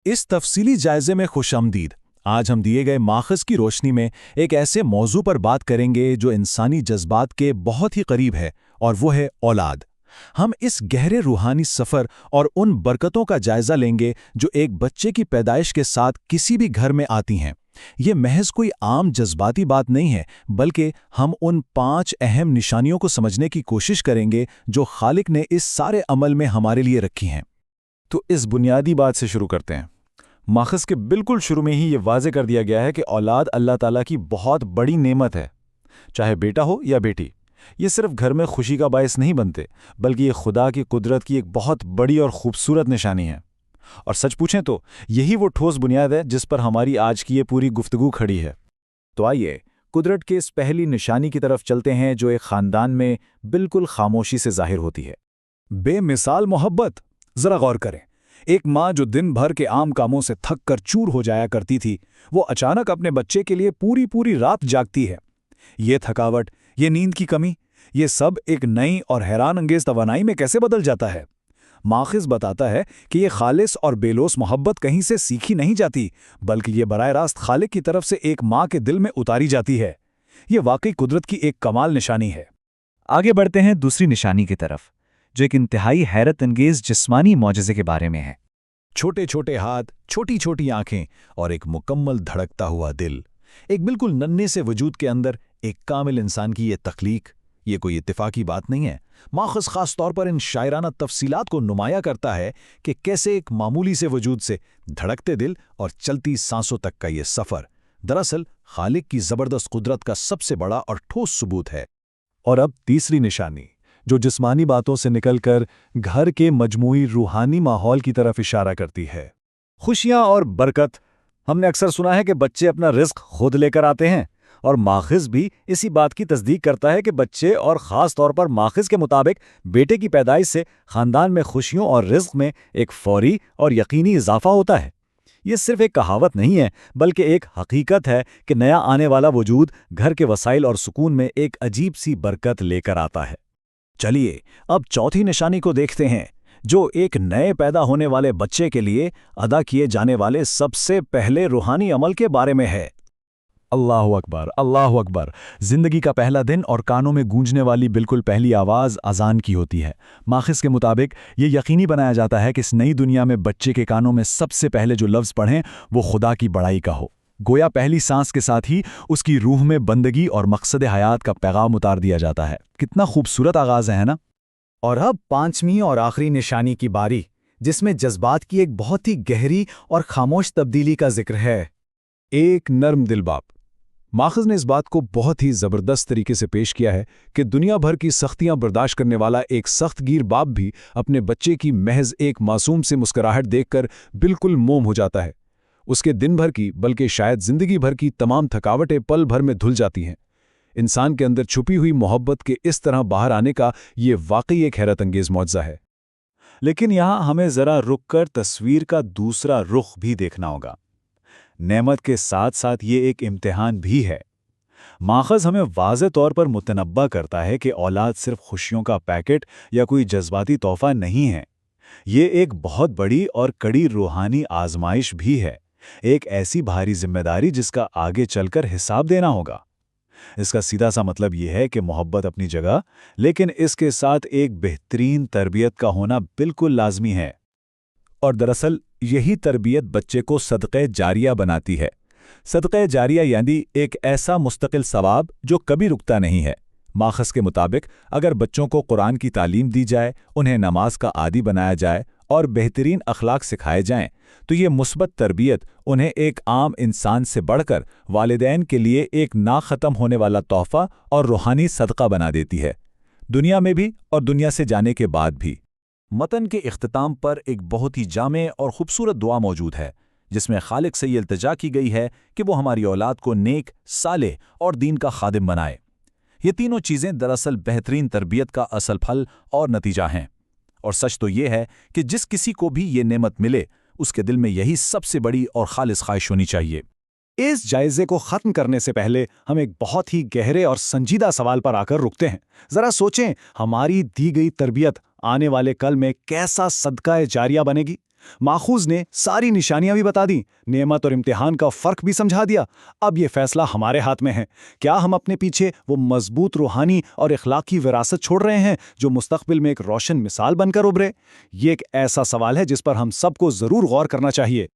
इस तफसीली जायजे में खुशामदीद। आज हम दिए गए माखज़ की रोशनी में एक ऐसे मौजू पर बात करेंगे जो इंसानी जज्बात के बहुत ही करीब है, और वो है औलाद। हम इस गहरे रूहानी सफ़र और उन बरकतों का जायज़ा लेंगे जो एक बच्चे की पैदाइश के साथ किसी भी घर में आती हैं। ये महज कोई आम जज्बाती बात नहीं है, बल्कि हम उन 5 अहम निशानियों को समझने की कोशिश करेंगे जो खालिक ने इस सारे अमल में हमारे लिए रखी हैं। तो इस बुनियादी बात से शुरू करते हैं। माखज़ के बिल्कुल शुरू में ही ये वाज़े कर दिया गया है कि औलाद अल्लाह ताला की बहुत बड़ी नेमत है। चाहे बेटा हो या बेटी, ये सिर्फ घर में खुशी का बायस नहीं बनते, बल्कि ये खुदा की कुदरत की एक बहुत बड़ी और खूबसूरत निशानी है। और सच पूछें तो यही वो ठोस बुनियाद है जिस पर हमारी आज की ये पूरी गुफ्तगू खड़ी है। तो आइए कुदरत के इस पहली निशानी की तरफ चलते हैं जो एक ख़ानदान में बिल्कुल खामोशी से ज़ाहिर होती है। बेमिसाल मोहब्बत। ज़रा गौर करें, एक माँ जो दिन भर के आम कामों से थक कर चूर हो जाया करती थी, वो अचानक अपने बच्चे के लिए पूरी पूरी रात जागती है। ये थकावट, ये नींद की कमी, ये सब एक नई और हैरान अंगेज तवानाई में कैसे बदल जाता है। माखिज़ बताता है कि ये खालिस और बेलोस मोहब्बत कहीं से सीखी नहीं जाती, बल्कि ये बराह रास्त खालिक की तरफ से एक माँ के दिल में उतारी जाती है। ये वाकई कुदरत की एक कमाल निशानी है। आगे बढ़ते हैं दूसरी निशानी की तरफ, जो एक इंतहाई हैरत अंगेज जिस्मानी मौजज़े के बारे में है। छोटे छोटे हाथ, छोटी छोटी आंखें और एक मुकम्मल धड़कता हुआ दिल। एक बिल्कुल नन्हे से वजूद के अंदर एक कामिल इंसान की ये तख्लीक, ये कोई इत्तेफाकी बात नहीं है। माखज़ खास तौर पर इन शायराना तफसीलात को नुमाया करता है कि कैसे एक मामूली से वजूद से धड़कते दिल और चलती सांसों तक का ये सफ़र दरअसल खालिक की ज़बरदस्त कुदरत का सबसे बड़ा और ठोस सबूत है। और अब तीसरी निशानी, जो जिस्मानी बातों से निकलकर घर के मजमूई रूहानी माहौल की तरफ इशारा करती है। खुशियाँ और बरकत। हमने अक्सर सुना है कि बच्चे अपना रिज़्क खुद लेकर आते हैं, और माखिज़ भी इसी बात की तस्दीक करता है कि बच्चे, और ख़ास तौर पर माखिज़ के मुताबिक बेटे की पैदाइश से ख़ानदान में खुशियों और रिज़्क में एक फौरी और यकीनी इजाफा होता है। ये सिर्फ एक कहावत नहीं है, बल्कि एक हकीकत है कि नया आने वाला वजूद घर के वसाइल और सुकून में एक अजीब सी बरकत लेकर आता है। चलिए अब चौथी निशानी को देखते हैं, जो एक नए पैदा होने वाले बच्चे के लिए अदा किए जाने वाले सबसे पहले रूहानी अमल के बारे में है। अल्लाहु अकबर, अल्लाहु अकबर। जिंदगी का पहला दिन और कानों में गूंजने वाली बिल्कुल पहली आवाज़ अजान की होती है। माखिज़ के मुताबिक ये यकीनी बनाया जाता है कि इस नई दुनिया में बच्चे के कानों में सबसे पहले जो लफ्ज़ पढ़ें वो खुदा की बड़ाई का हो। गोया पहली सांस के साथ ही उसकी रूह में बंदगी और मकसद हयात का पैगाम उतार दिया जाता है। कितना खूबसूरत आगाज़ है ना। और अब पांचवीं और आखिरी निशानी की बारी, जिसमें जज्बात की एक बहुत ही गहरी और खामोश तब्दीली का जिक्र है। एक नर्म दिल बाप। माखिज़ ने इस बात को बहुत ही ज़बरदस्त तरीके से पेश किया है कि दुनिया भर की सख्तियां बर्दाश्त करने वाला एक सख्तगीर बाप भी अपने बच्चे की महज एक मासूम से मुस्कुराहट देखकर बिल्कुल मोम हो जाता है। उसके दिन भर की, बल्कि शायद जिंदगी भर की तमाम थकावटें पल भर में धुल जाती हैं। इंसान के अंदर छुपी हुई मोहब्बत के इस तरह बाहर आने का ये वाकई एक हैरत अंगेज मौजज़ा है। लेकिन यहाँ हमें ज़रा रुक कर तस्वीर का दूसरा रुख भी देखना होगा। नेमत के साथ साथ ये एक इम्तिहान भी है। माखज़ हमें वाज़े तौर पर मुतनब्बा करता है कि औलाद सिर्फ खुशियों का पैकेट या कोई जज्बाती तोहफ़ा नहीं है। ये एक बहुत बड़ी और कड़ी रूहानी आजमाइश भी है, एक ऐसी भारी जिम्मेदारी जिसका आगे चलकर हिसाब देना होगा। इसका सीधा सा मतलब यह है कि मोहब्बत अपनी जगह, लेकिन इसके साथ एक बेहतरीन तरबियत का होना बिल्कुल लाजमी है। और दरअसल यही तरबियत बच्चे को सदक़े जारिया बनाती है। सदक़े जारिया यानी एक ऐसा मुस्तकिल सवाब जो कभी रुकता नहीं है। माखज़ के मुताबिक अगर बच्चों को कुरान की तालीम दी जाए, उन्हें नमाज का आदी बनाया जाए और बेहतरीन अखलाक सिखाए जाएं, तो ये मुस्बत तरबियत उन्हें एक आम इंसान से बढ़कर वालिदैन के लिए एक ना ख़त्म होने वाला तोहफ़ा और रूहानी सदका बना देती है, दुनिया में भी और दुनिया से जाने के बाद भी। मतन के इख्तिताम पर एक बहुत ही जामे और खूबसूरत दुआ मौजूद है, जिसमें खालिक से ये इल्तिजा की गई है कि वो हमारी औलाद को नेक, सालेह और दीन का खादिम बनाए। ये तीनों चीज़ें दरअसल बेहतरीन तरबियत का असल फल और नतीजा हैं। और सच तो ये है कि जिस किसी को भी ये नेमत मिले, उसके दिल में यही सबसे बड़ी और खालिस ख्वाहिश होनी चाहिए। इस जायजे को ख़त्म करने से पहले हम एक बहुत ही गहरे और संजीदा सवाल पर आकर रुकते हैं। ज़रा सोचें, हमारी दी गई तरबियत आने वाले कल में कैसा सदका जारिया बनेगी। ماخوذ نے ساری نشانیاں بھی بتا دیں، نعمت اور امتحان کا فرق بھی سمجھا دیا۔ اب یہ فیصلہ ہمارے ہاتھ میں ہے، کیا ہم اپنے پیچھے وہ مضبوط روحانی اور اخلاقی وراثت چھوڑ رہے ہیں جو مستقبل میں ایک روشن مثال بن کر ابھرے؟ یہ ایک ایسا سوال ہے جس پر ہم سب کو ضرور غور کرنا چاہیے۔